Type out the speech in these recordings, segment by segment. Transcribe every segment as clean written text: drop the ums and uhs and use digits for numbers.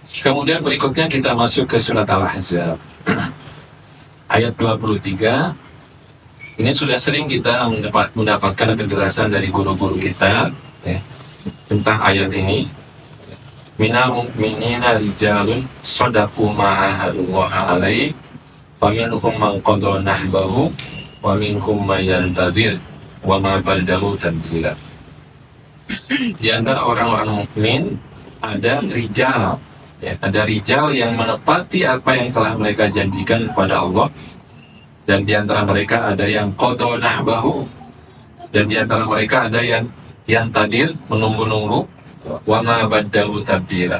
Kemudian berikutnya kita masuk ke surat Al-Ahzab ayat 23. Ini sudah sering kita mendapatkan kejelasan dari guru-guru kita ya, tentang ayat ini. Minal mu'minina rijalun shadaqu ma ahadullah alaihi faminhum man qada nahbahu wa minhum man yantadhir wa ma badalu tabdila. Di antara orang-orang mukmin ada rijal ya, ada rijal yang menepati apa yang telah mereka janjikan kepada Allah, dan di antara mereka ada yang qada nahbahu, dan di antara mereka ada yang tadir, menunggu-nunggu, wa ma badalu tabdila,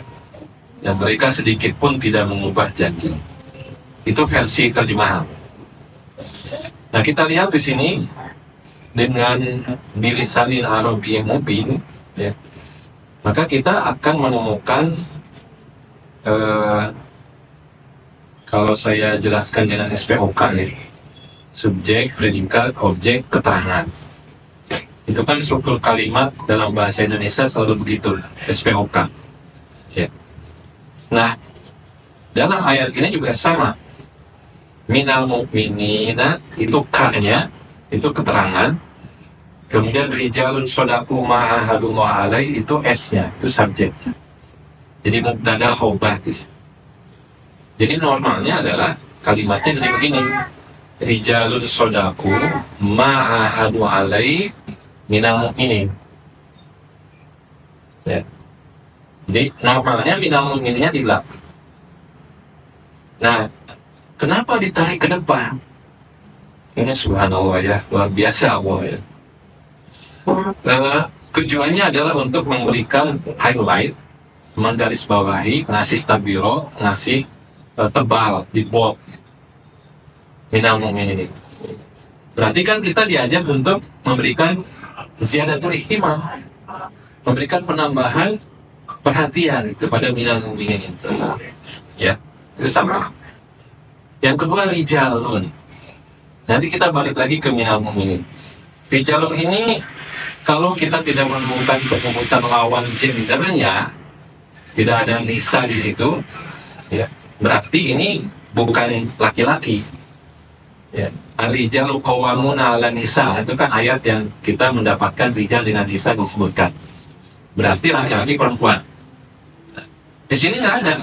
dan mereka sedikit pun tidak mengubah janji. Itu versi terjemahan. Nah, kita lihat di sini dengan bilisanil arabiyyin mubin ya, maka kita akan menemukan kalau saya jelaskan dengan SPOK ya, subjek, predikat, objek, keterangan. Itu kan struktur kalimat dalam bahasa Indonesia selalu begitu, SPOK ya. Nah, dalam ayat ini juga sama. Minal mu'minina itu K-nya, itu keterangan. Kemudian rijalun shadaqu ma ahadullah alaihi itu S-nya, itu subjek. Jadi mubtada khobar. Jadi normalnya adalah kalimatnya jadi begini. Rijalun shadaqu ma ahadu alaihi minal mu'minin ya. Jadi normalnya minal mu'mininnya di belakang. Nah, kenapa ditarik ke depan? Ini subhanallah ya, luar biasa Allah ya. Tujuannya adalah untuk memberikan highlight, menggarisbawahi, ngasih stabilo, ngasih tebal di bold minal mu'minin. Berarti kan kita diajak untuk memberikan ziyadatul ihtimam, memberikan penambahan perhatian kepada minal mu'minin ya, itu sama. Yang kedua rijalun. Nanti kita balik lagi ke minal mu'minin. Rijalun ini kalau kita tidak menemukan penyebutan lawan gendernya, tidak ada nisa di situ ya, berarti ini bukan laki-laki ya. Ar-rijalu qawwamuna 'alan nisa, itu kan ayat yang kita mendapatkan rijal dengan nisa disebutkan, berarti laki-laki perempuan. Di sini nggak ada.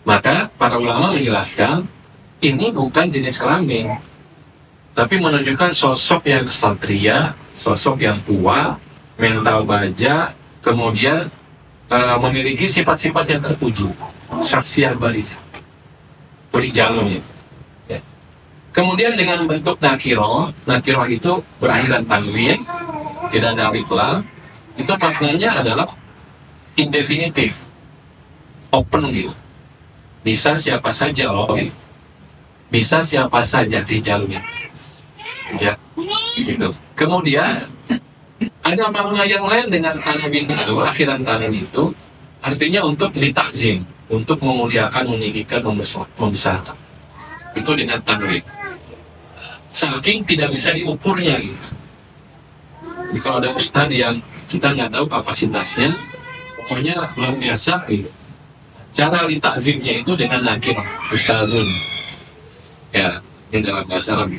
Maka para ulama menjelaskan ini bukan jenis kelamin, tapi menunjukkan sosok yang ksatria, sosok yang tua, mental baja, kemudian memiliki sifat-sifat yang terpuji, syakhsiyah baris, rijalun itu. Ya. Kemudian dengan bentuk nakiroh itu berakhiran tanwin, tidak ada alif lam, itu maknanya adalah indefinitif, open gitu. Bisa siapa saja loh, gitu. Bisa siapa saja rijalun itu. Ya, gitu. Kemudian ada makna yang lain dengan tanwin itu, akhiran tanwin itu, artinya untuk litakzim, untuk memuliakan, meninggikan, membesarkan. Itu dengan tanwin. Saking tidak bisa diukurnya gitu. Jadi kalau ada ustadz yang kita nggak tahu kapasitasnya, pokoknya luar biasa gitu. Cara litakzimnya itu dengan nakir, ustadzun. Ya, ini dalam bahasa Arab.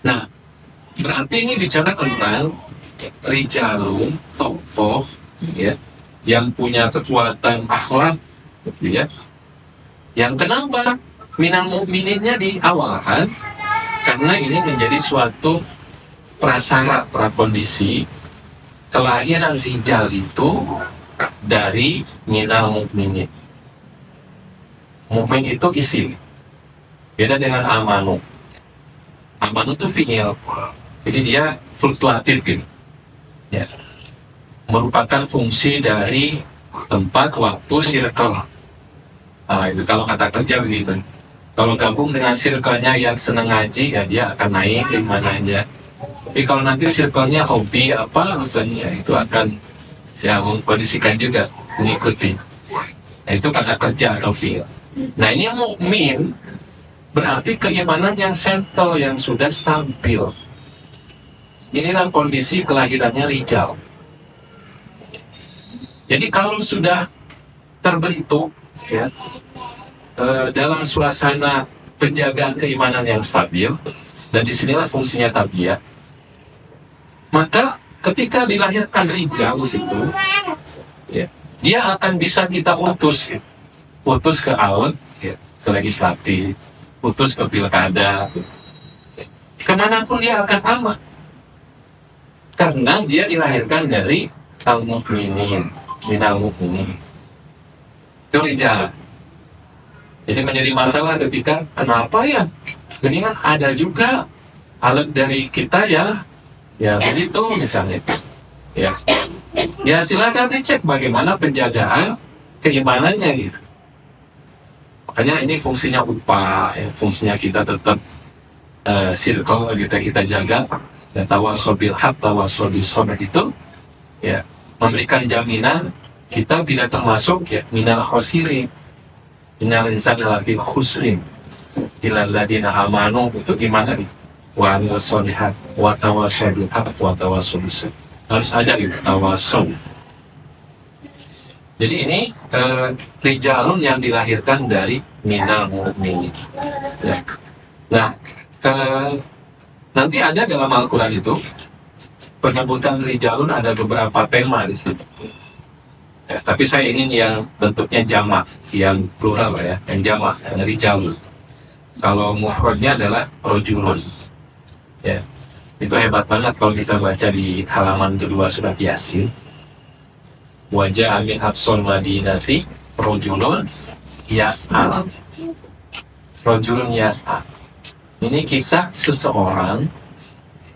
Nah, berarti ini bicara tentang rijalun, tokoh, ya, yang punya kekuatan akhlak, gitu ya. Yang kenapa minal mu'mininnya di awal kan? Karena ini menjadi suatu prasyarat, prakondisi kelahiran rijal itu dari minal mu'minin. Mu'min itu isim, beda dengan amanu. Amanu itu fi'il, jadi dia fluktuatif gitu ya, merupakan fungsi dari tempat, waktu, circle. Nah, itu kalau kata kerja begitu. Kalau gabung dengan circle-nya yang senang ngaji, ya dia akan naik di mananya. Tapi kalau nanti circle-nya hobi apa misalnya, itu akan ya mengkondisikan juga, mengikuti. Nah, itu kata kerja atau fi'il. Nah, ini mukmin berarti keimanan yang settle, yang sudah stabil. Inilah kondisi kelahirannya rijal. Jadi kalau sudah terbentuk ya dalam suasana penjagaan keimanan yang stabil, dan disinilah fungsinya tarbiyah. Maka ketika dilahirkan rijal di situ, ya, dia akan bisa kita utus, ya. Utus ke aud, ya, ke legislatif, utus ke pilkada, ya. Kemanapun dia akan aman, karena dia dilahirkan dari al-mu'minin, minal mu'minin. Itu rijal. Jadi menjadi masalah ketika kenapa ya ini kan ada juga alat dari kita ya begitu misalnya ya silakan dicek bagaimana penjagaan keimanannya gitu. Makanya ini fungsinya upah ya, fungsinya kita tetap circle kita jaga dan tawassul bil haq tawassul bis sabr itu ya memberikan jaminan kita tidak termasuk ya minal khosirin. Innal insana lafi khusrin illa alladziina amanu, itu gimana nih? Wa amilus sholihat wa tawassaw bil haqq wa tawassaw bis sabr. Harus ada gitu tawassaw. Jadi ini rijalun yang dilahirkan dari minal mu'minin. Ya. Nah, nanti ada dalam Al-Qur'an itu penyebutan rijalun ada beberapa tema di situ. Ya, tapi saya ingin yang bentuknya jamak, yang plural ya, yang jamak, yang rijalun. Kalau mufradnya adalah rojulun. Ya, itu hebat banget kalau kita baca di halaman kedua surat Yasin. Wajah amin absol madinati rojulun yas'al. Rojulun yas'al. Ini kisah seseorang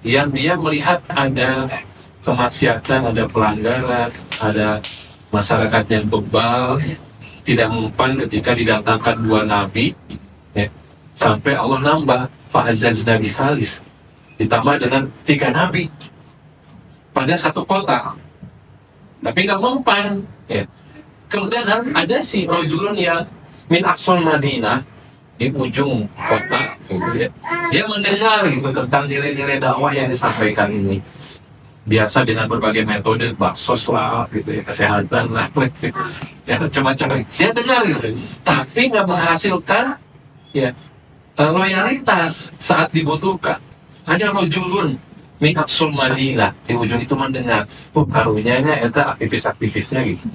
yang dia melihat ada kemaksiatan, ada pelanggaran, ada masyarakat yang bebal, tidak mempan ketika didatangkan dua nabi, ya, sampai Allah nambah fa'azazna bisalis, ditambah dengan 3 nabi pada satu kota, tapi nggak mempan. Ya. Kemudian ada si rojulun yang min aqsal Madinah di ujung kota, gitu, ya. Dia mendengar gitu tentang nilai-nilai dakwah yang disampaikan ini. Biasa dengan berbagai metode, baksos lah, gitu ya, kesehatan lah, gitu. Ya macam-macam. Dia dengar gitu, tapi nggak menghasilkan ya loyalitas saat dibutuhkan. Ada rojulun min aqsal Madinah di ujung itu mendengar, karunyanya eta aktivis-aktivisnya gitu.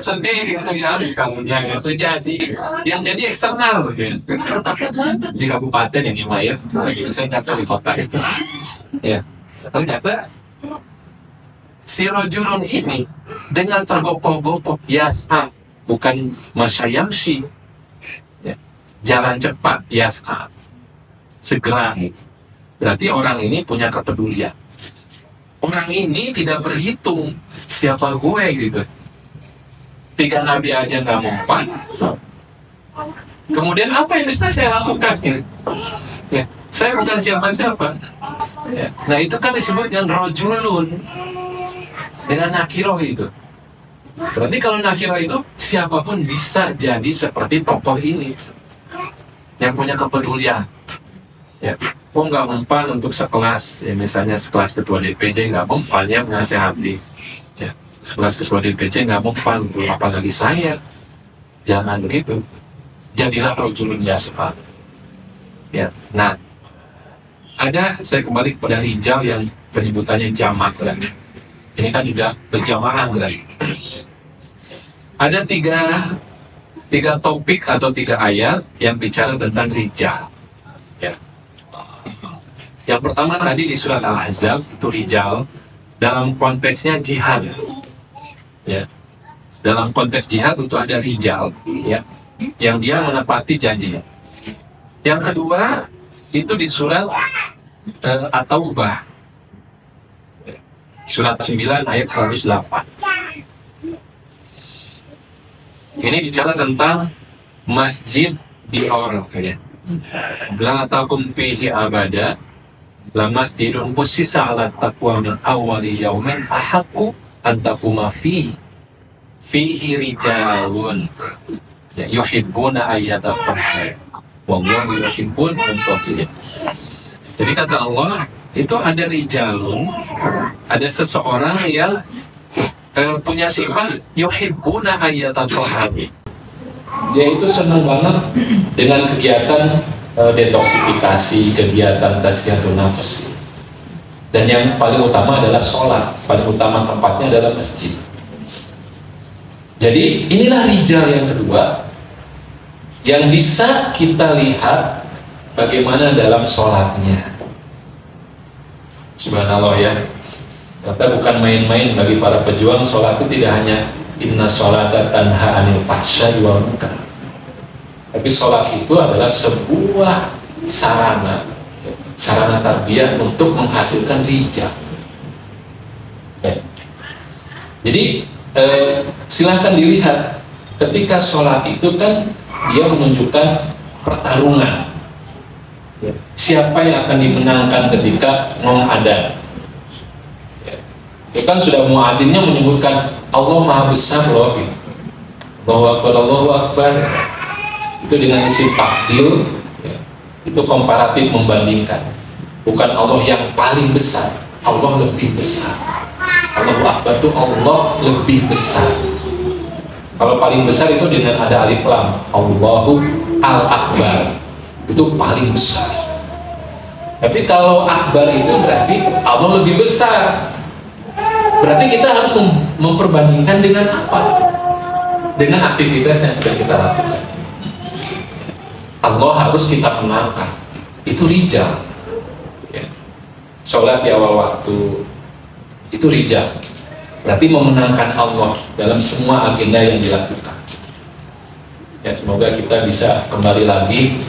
Sedih gitu ya, karunya itu jadi yang jadi eksternal gitu. Di kabupaten ini mah ya, saya nggak tahu di kota itu. Ya, ternyata si rojulun ini dengan tergopoh-gopoh, yas'a, bukan masyayamsi, ya, jalan cepat, yas'a, segera. Berarti orang ini punya kepedulian. Orang ini tidak berhitung siapa gue gitu. 3 nabi aja nggak mempan. Kemudian apa yang bisa saya lakukan? Ya, saya bukan siapa-siapa. Ya. Nah itu kan disebut dengan rojulun dengan nakiroh itu. Berarti kalau nakiroh itu siapapun bisa jadi seperti tokoh ini yang punya kepedulian. Ya, nggak mempan untuk sekelas, ya, misalnya sekelas ketua DPD nggak mempan ya menasehati. Ya, sekelas ketua DPC nggak mempan untuk apalagi saya. Jangan begitu. Jadilah rojulun yas'a. Ya, nah. Ada, saya kembali kepada rijal yang penyebutannya jamak kan. Ini kan juga berjamaah kan. Ada tiga topik atau 3 ayat yang bicara tentang rijal. Ya. Yang pertama tadi di surat Al-Ahzab itu rijal dalam konteksnya jihad. Ya. Dalam konteks jihad itu ada rijal, ya, yang dia menepati janji. Yang kedua itu di surat At-Taubah, surat 9 ayat 108. Ini bicara tentang masjid di orang, ya. La takum fihi abada la masjidun ussisa ala taqwa min awwali yaumin ahaqqu an taquma fihi rijalun yuhibbuna ayyatahharu wallahu yuhibbul muttaqin. Jadi kata Allah, itu ada rijalun, ada seseorang yang punya sifat yuhibbuna ayyatatahharu. Dia itu senang banget dengan kegiatan detoksifikasi, kegiatan tazkiyatun nafs. Dan yang paling utama adalah sholat. Paling utama tempatnya adalah masjid. Jadi inilah rijal yang kedua yang bisa kita lihat bagaimana dalam sholatnya. Subhanallah ya. Ternyata bukan main-main bagi para pejuang. Sholat itu tidak hanya inna sholata tanha anil fahsya'i wal munkar, tapi sholat itu adalah sebuah sarana tarbiyah untuk menghasilkan rijal. Jadi silahkan dilihat ketika sholat itu kan dia menunjukkan pertarungan. Siapa yang akan dimenangkan ketika adzan? Itu kan sudah muadzinnya menyebutkan Allah Maha Besar loh, gitu. Allahu Akbar. Itu dengan isi tafdil, ya. Itu komparatif membandingkan. Bukan Allah yang paling besar, Allah lebih besar. Allahu Akbar itu Allah lebih besar. Kalau paling besar itu dengan ada alif lam, Allahu Al-Akbar, itu paling besar. Tapi kalau akbar itu berarti Allah lebih besar. Berarti kita harus memperbandingkan dengan apa? Dengan aktivitas yang sedang kita lakukan. Allah harus kita menangkan. Itu rijal. Ya. Sholat di awal waktu, itu rijal. Berarti memenangkan Allah dalam semua agenda yang dilakukan. Ya, semoga kita bisa kembali lagi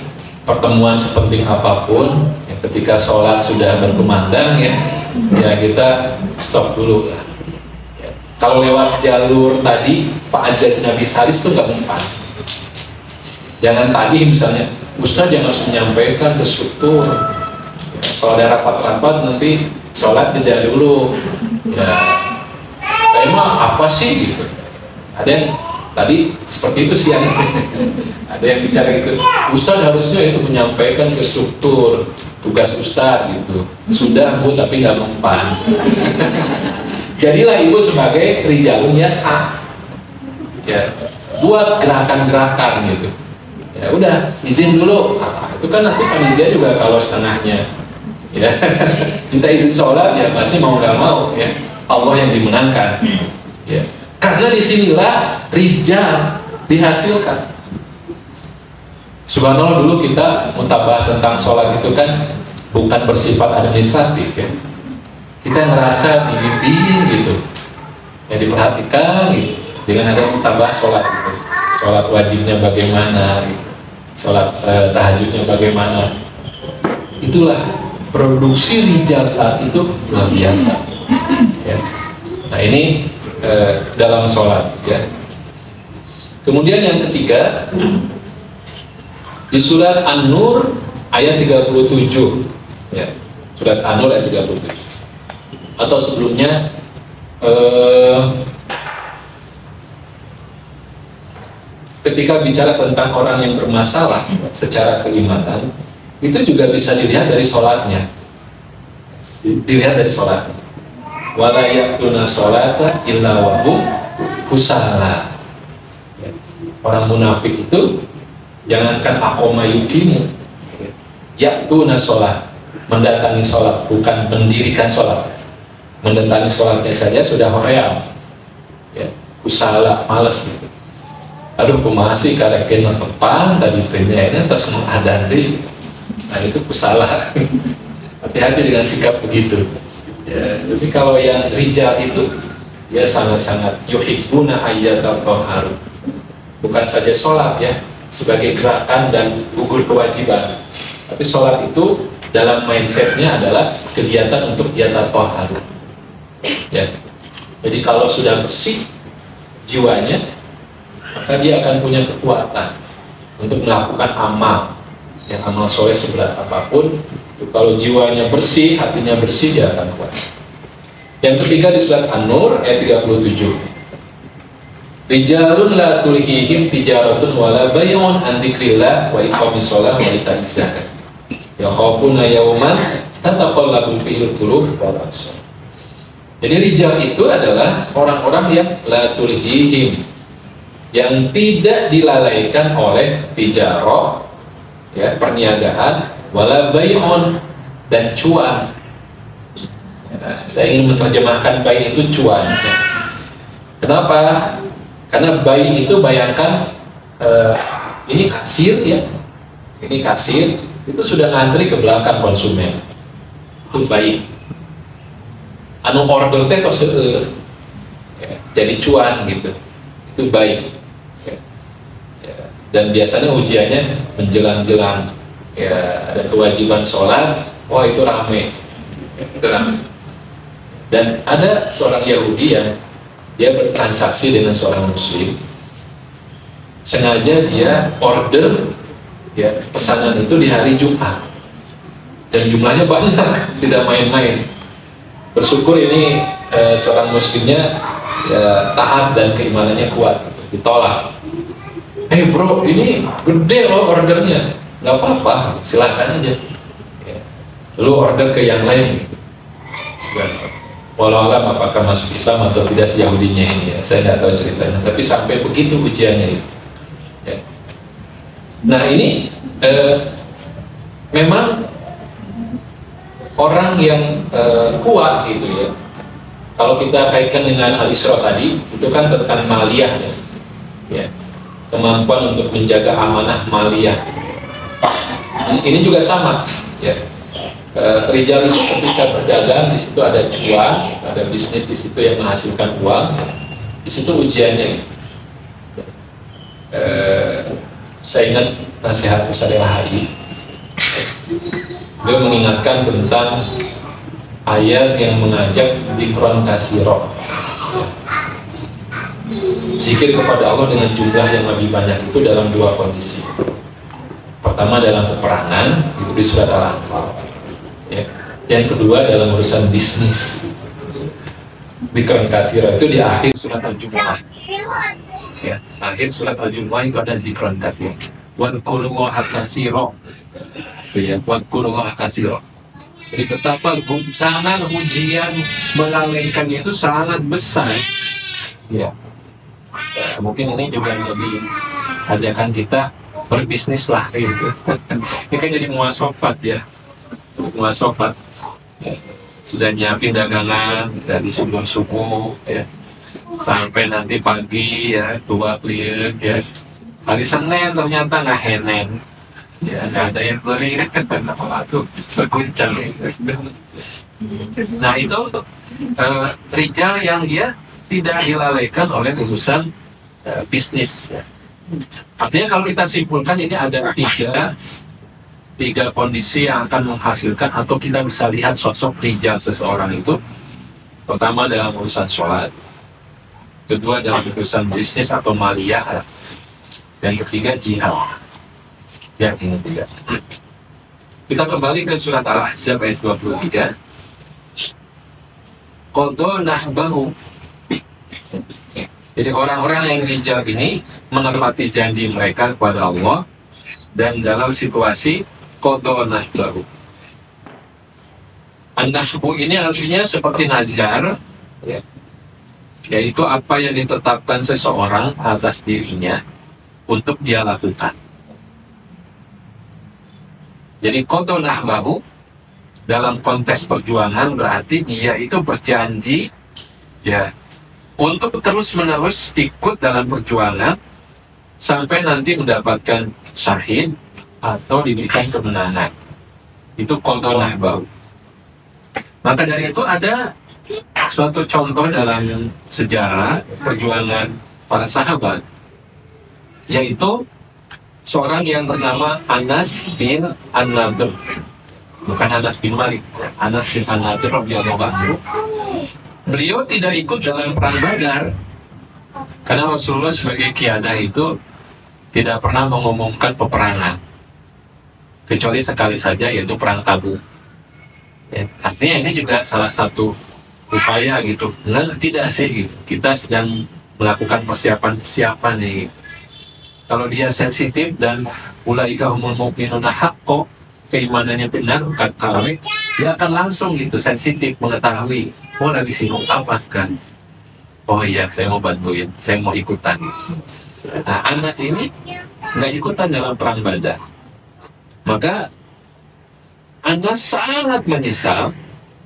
pertemuan sepenting apapun. Ya, ketika sholat sudah berkumandang ya kita stop dulu lah. Ya. Kalau lewat jalur tadi Pak Aziz Nabi Salis itu nggak mempan. Jangan tagih misalnya, Ustaz yang harus menyampaikan ke struktur. Ya, kalau ada rapat-rapat nanti sholat jeda dulu. Ya, saya mah apa sih gitu. Ada yang tadi seperti itu sih ada yang bicara gitu, Ustaz harusnya itu menyampaikan ke struktur tugas Ustaz gitu. Sudah Bu, tapi nggak mempan. Jadilah ibu sebagai rijalun yas'a, ya, buat gerakan-gerakan gitu. Ya udah, izin dulu. Itu kan nanti panitia juga kalau setengahnya ya minta izin sholat ya pasti mau nggak mau ya Allah yang dimenangkan ya. Karena disinilah rijal dihasilkan. Subhanallah, dulu kita mutabah tentang sholat itu kan bukan bersifat administratif ya. Kita ngerasa dibimbing gitu, ya diperhatikan gitu. Dengan ada mutabah sholat itu, sholat wajibnya bagaimana, gitu. Sholat tahajudnya bagaimana. Itulah produksi rijal saat itu luar biasa. Ya. Nah ini dalam sholat ya. Kemudian yang ketiga di surat An-Nur ayat 37 ya. Surat An-Nur ayat 37 atau sebelumnya ketika bicara tentang orang yang bermasalah secara keimanan, itu juga bisa dilihat dari sholatnya. Dilihat dari sholatnya. Wala ya'tuna sholata illa wa hum kusala. Ya. Orang munafik itu jangankan aqoma yuqimu, ya'tuna sholat, mendatangi sholat, bukan mendirikan sholat. Mendatangi sholatnya saja sudah hoream, ya, kusala, malas gitu. Aduh, kumaha sih karek kena tepan tadi tanya ini atas mengadan deh. Nah itu kusala. Hati-hati dengan sikap begitu. Ya, tapi kalau yang rijal itu ya sangat-sangat yuhibbuna ayyatatahharu. Bukan saja sholat ya sebagai gerakan dan gugur kewajiban, tapi sholat itu dalam mindsetnya adalah kegiatan untuk yatatahharu. Ya. Jadi kalau sudah bersih jiwanya, maka dia akan punya kekuatan untuk melakukan amal. Yang amal soleh seberat apapun, itu kalau jiwanya bersih, hatinya bersih, dia akan kuat. Yang ketiga di surat An-Nur ayat 37. Rijalun la tulhihim tijaratun wala bay'un an dzikrillah wa iqamis shalah wa ita'iz zakat. Yakhafuna yawman tataqallabu fihi al-qulub wal absar. Jadi rijal itu adalah orang-orang yang la tulhihim, yang tidak dilalaikan oleh tijarah, ya, perniagaan, wala bai'un, dan cuan. Ya, saya ingin menerjemahkan bai itu cuan. Ya. Kenapa? Karena bai itu bayangkan ini kasir, ya, ini kasir itu sudah ngantri ke belakang konsumen, itu bai. Anu order teh kok ya, jadi cuan gitu, itu baik ya. Ya. Dan biasanya ujiannya menjelang-jelang, ya, ada kewajiban sholat, wah itu rame, ya, itu rame. Dan ada seorang Yahudi yang dia bertransaksi dengan seorang Muslim, sengaja dia order, ya, pesanan itu di hari Jumat, dan jumlahnya banyak, tidak main-main. Bersyukur ini seorang muslimnya, ya, taat dan keimanannya kuat, ditolak. Bro, ini gede loh ordernya, nggak apa-apa, silahkan aja, ya, lu order ke yang lain. Walau alam apakah masuk Islam atau tidak si Yahudinya ini, ya, saya nggak tahu ceritanya, tapi sampai begitu ujiannya itu, ya. Nah ini memang orang yang kuat gitu, ya. Kalau kita kaitkan dengan Al-Isra tadi, itu kan tentang maliyah, ya. Ya. Kemampuan untuk menjaga amanah maliyah. Ini juga sama, ya. Rijal itu ketika berdagang, di situ ada cuan, ada bisnis di situ yang menghasilkan uang, di situ ujiannya. Saya ingat nasihat Ustaz Al-Hai, beliau mengingatkan tentang ayat yang mengajak dzikron katsira, zikir kepada Allah dengan jumlah yang lebih banyak, itu dalam dua kondisi. Pertama dalam peperangan, itu di surat Al-Anfal, ya. Yang kedua dalam urusan bisnis, dzikron katsira itu di akhir surat Al-Jumu'ah, ya. Akhir surat Al-Jumu'ah itu ada dzikron katsira, wadhkurullaha katsira, ya, wadhkurullaha katsira. Jadi betapa guncangan ujian melalaikannya itu sangat besar, ya. Mungkin ini juga jadi ajakan kita berbisnis lah gitu. Ini kan jadi muasofat, ya, muasofat, ya. Sudah nyiapin dagangan dari sebelum subuh, ya, sampai nanti pagi, ya, 2 klien, ya. Hari Senin ternyata nggak heneng, ya, nggak ada yang beli, waktu berguncang. Nah itu rijal yang dia tidak dilalaikan oleh urusan bisnis, ya. Artinya kalau kita simpulkan ini ada tiga kondisi yang akan menghasilkan, atau kita bisa lihat sosok rijal seseorang itu. Pertama dalam urusan sholat, kedua dalam urusan bisnis atau maliyah, dan ketiga jihad. Ya, ini tiga. Kita kembali ke surat Al-Ahzab ayat 23. Qadha nahbahu. Jadi orang-orang yang rijal ini menepati janji mereka kepada Allah, dan dalam situasi qadha nahbahu. An-nahbu ini artinya seperti nazar, ya, yaitu apa yang ditetapkan seseorang atas dirinya untuk dia lakukan. Jadi qadha nahbahu dalam konteks perjuangan berarti dia itu berjanji, ya, untuk terus-menerus ikut dalam perjuangan sampai nanti mendapatkan syahid atau diberikan kemenangan. Itu qadha nahbahu. Maka dari itu ada suatu contoh dalam sejarah perjuangan para sahabat, yaitu seorang yang bernama Anas bin An-Nadhr, bukan Anas bin Malik, Anas bin An-Nadhr radhiyallahu anhu. Beliau tidak ikut dalam perang Badar karena Rasulullah sebagai qiyadah itu tidak pernah mengumumkan peperangan kecuali sekali saja, yaitu perang Tabuk. Ya, artinya ini juga salah satu upaya gitu. Nah, tidak sih gitu, kita sedang melakukan persiapan nih. Kalau dia sensitif dan ulaika humul mu'minuna haqqo, keimanannya benar, kata dia akan langsung gitu sensitif mengetahui Oh lagi sibuk apa sekarang? Oh iya, saya mau bantuin, saya mau ikutan. Nah, Anas ini nggak ikutan dalam perang Badar. Maka Anas sangat menyesal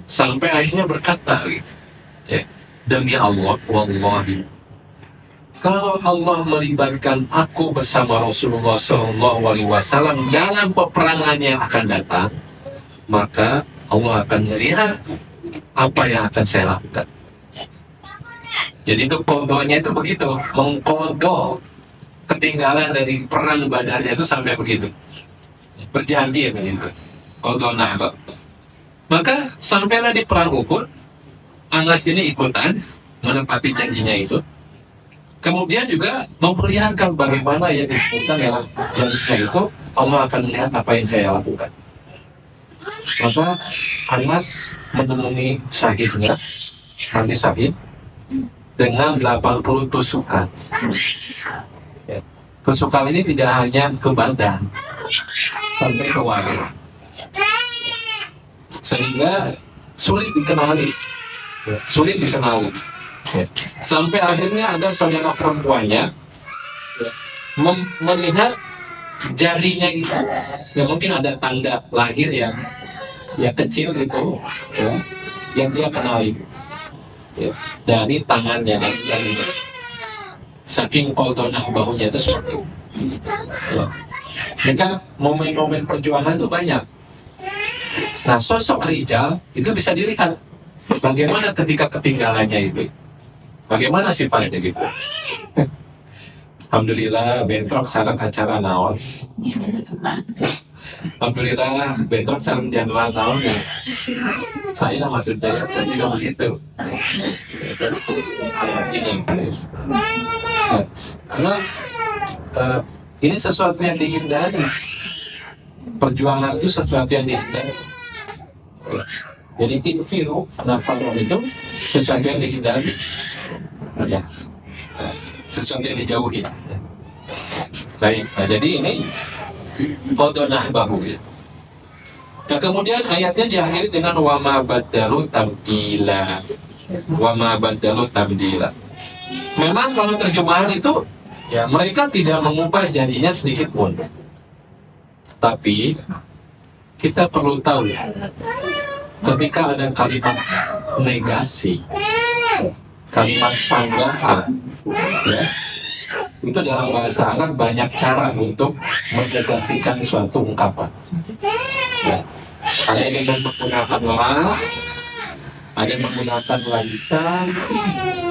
sampai akhirnya berkata gitu, ya, demi Allah, wallahi, kalau Allah melibatkan aku bersama Rasulullah SAW dalam peperangan yang akan datang, maka Allah akan melihat apa yang akan saya lakukan. Jadi itu kodohnya itu begitu, mengkodok ketinggalan dari perang Badarnya itu sampai begitu, berjanji begitu, kodoh nahbah. Maka sampailah di perang Uhud, Anas ini ikutan menepati janjinya itu. Kemudian juga memperlihatkan bagaimana yang disebutkan dalam janjinya itu, Allah akan melihat apa yang saya lakukan. Maka Anas menemui syahidnya, nanti syahid, dengan 80 tusukan. Ya. Tusukan ini tidak hanya ke badan, sampai ke wajah. Sehingga sulit dikenali. Ya. Sulit dikenali. Ya. Sampai akhirnya ada saudara perempuannya melihat jarinya itu, ya mungkin ada tanda lahir yang kecil gitu, ya, yang dia kenali, ya, dari tangannya dan jarinya. Saking kodonah bahunya itu seperti itu. Ya. Jadi kan momen-momen perjuangan itu banyak. Nah, sosok Rijal itu bisa dilihat bagaimana ketika ketinggalannya itu, bagaimana sifatnya gitu. Alhamdulillah bentrok sarang acara naon. Alhamdulillah bentrok sarang jadwal naon ya. Saya maksudnya saya juga begitu. Karena ini sesuatu yang dihindari. Perjuangan itu sesuatu yang dihindari. Jadi infiru nafaroh itu sesuatu yang dihindari. Ya. Sesuatu yang dijauhi. Baik, nah, jadi ini kodonah bahu ya. Nah kemudian ayatnya diakhiri dengan wama badalu tabdila. Wama badalu tabdila. Memang kalau terjemahan itu ya mereka tidak mengubah janjinya sedikit pun. Tapi kita perlu tahu ya, ketika ada kalimat negasi, kalimat sanggahan, ya, itu dalam bahasa Arab banyak cara untuk menegasikan suatu ungkapan. Ya. Ada yang menggunakan la, ada yang menggunakan laisan,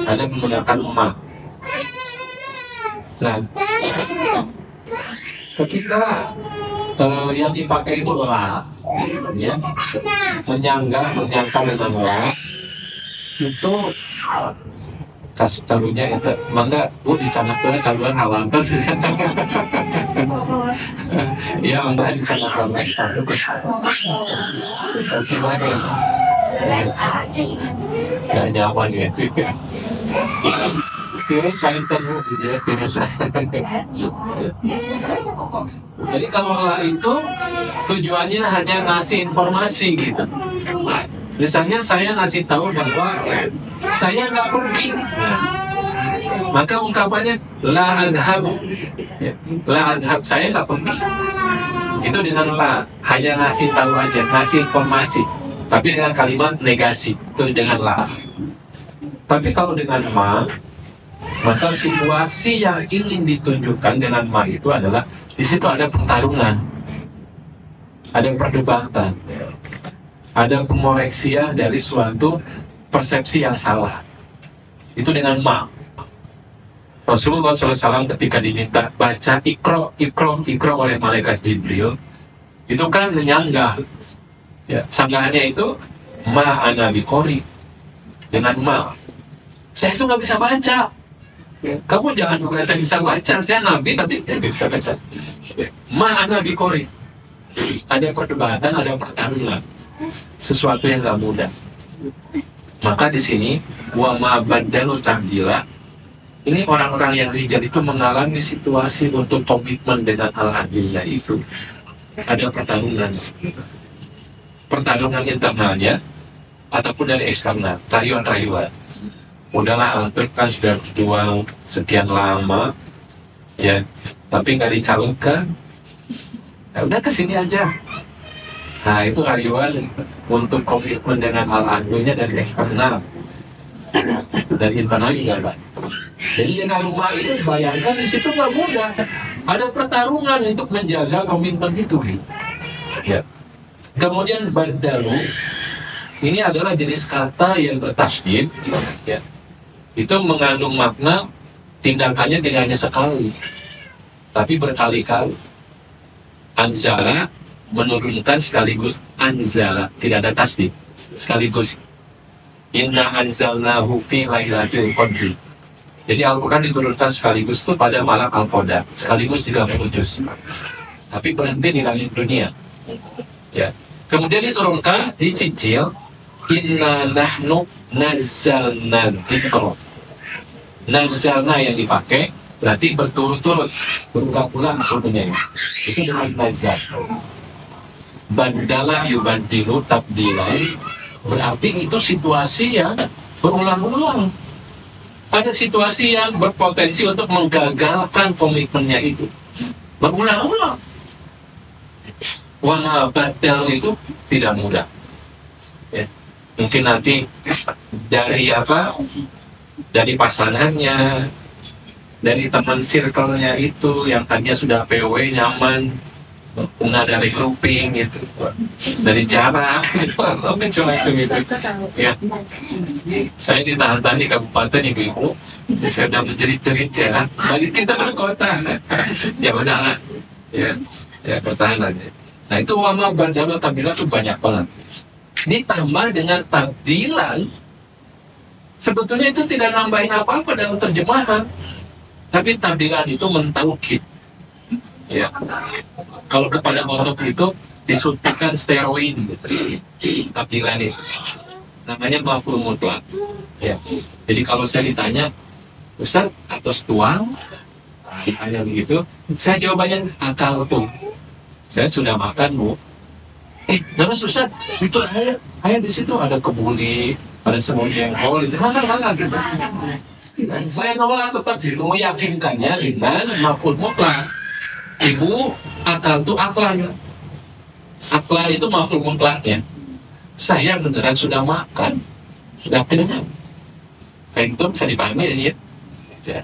ada yang menggunakan ma. Nah, ketika yang dipakai itu la, ya, menyangka dengan la, itu kasih taruhnya itu mangga bu dicanakkan kaluan halantas ya mangga dicanakkan kasih lagi nggak nyaman gitu terus saya tahu dia terus jadi kalau itu tujuannya hanya ngasih informasi gitu. Misalnya saya ngasih tahu bahwa saya nggak pergi, maka ungkapannya la adhab, la adhab, saya nggak pergi. Itu dengan la, hanya ngasih tahu aja, ngasih informasi. Tapi dengan kalimat negasi, itu dengan la. Tapi kalau dengan ma, maka situasi yang ingin ditunjukkan dengan ma itu adalah di situ ada pertarungan, ada perdebatan. Ada pengoreksian dari suatu persepsi yang salah. Itu dengan ma. Rasulullah SAW ketika diminta baca ikro oleh malaikat Jibril, itu kan menyanggah. Ya, sanggahannya itu ma ana biqori, dengan ma. Saya itu nggak bisa baca. Ya, kamu jangan juga saya bisa baca. Saya nabi tapi saya nggak bisa baca. Ma ana biqori. Ada perdebatan, ada pertarungan. Sesuatu yang nggak mudah. Maka di sini wa ma badalu tabdila. Ini orang-orang yang rijal itu mengalami situasi untuk komitmen dengan al-adillah itu. Ada pertarungan. Pertarungan internalnya ataupun dari eksternal, rayuan-rayuan. Udahlah, truk kan sudah dijual sekian lama, ya, tapi nggak dicalonkan. Ya udah kesini aja. Nah itu rayuan untuk komitmen dengan al-ahdunya dari eksternal, dari internal juga, Pak. Jadi dengan rumah itu bayangkan di situ nggak mudah. Ada pertarungan untuk menjaga komitmen itu. Ya. Kemudian badalu ini adalah jenis kata yang bertasydid, ya. Itu mengandung makna tindakannya tidak hanya sekali, tapi berkali-kali. Anzala menurunkan sekaligus anzala, tidak ada tasydid, sekaligus. Inna anzalnahu fi lailatul qadri. Jadi Al-Quran diturunkan sekaligus itu pada malam Al-Qadar, sekaligus 30 juz. Tapi berhenti di langit dunia. Ya. Kemudian diturunkan, dicicil, inna nahnu nazzalna dzikra. Nazzalna yang dipakai berarti berturut-turut, berulang-ulang hukumnya. Itu dengan nazzal. Bandala yubadilu tabdilan, berarti itu situasi yang berulang-ulang. Ada situasi yang berpotensi untuk menggagalkan komitmennya itu. Berulang-ulang. Wama badal itu tidak mudah. Ya. Mungkin nanti dari dari pasangannya, dari teman circle-nya itu yang tadinya sudah PW nyaman, kemudian dari grouping gitu, dari jarak, mungkin cuma itu gitu. Ya. Saya ditahan-tahan di kabupaten ibu-ibu, saya udah menjerit-jerit ya, balik kita ke kota. Ya udahlah, ya pertahanan. Nah itu wama badal tabdilan itu banyak banget. Ditambah dengan tabdilan, sebetulnya itu tidak nambahin apa-apa dalam terjemahan, tapi tabdilan itu mentaukid. Ya, kalau kepada otot itu disuntikan steroid, gitu. Tabdilan itu namanya maf'ul mutlak. Ya, jadi kalau saya ditanya, Ustaz atas tuang, ditanya begitu, saya jawabannya akal tuh. Saya sudah makan, Bu. Nama Ustaz, itu ayah di situ ada kebuli, ada semut jengkol, itu mana gitu. Saya nolak tetap gitu, meyakinkannya dengan maf'ul mutlak. Ibu, akal itu aklan. Aklan itu maf'ul mutlaknya. Saya beneran sudah makan, sudah kenyang. Itu bisa dipahami ya.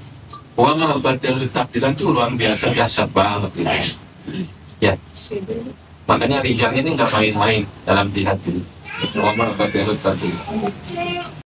Wa ma badal tabdilan itu luar biasa, dahsyat banget gitu. Ya. Makanya Rijal ini nggak main-main dalam jihad ini. Wa ma badal tabdilan.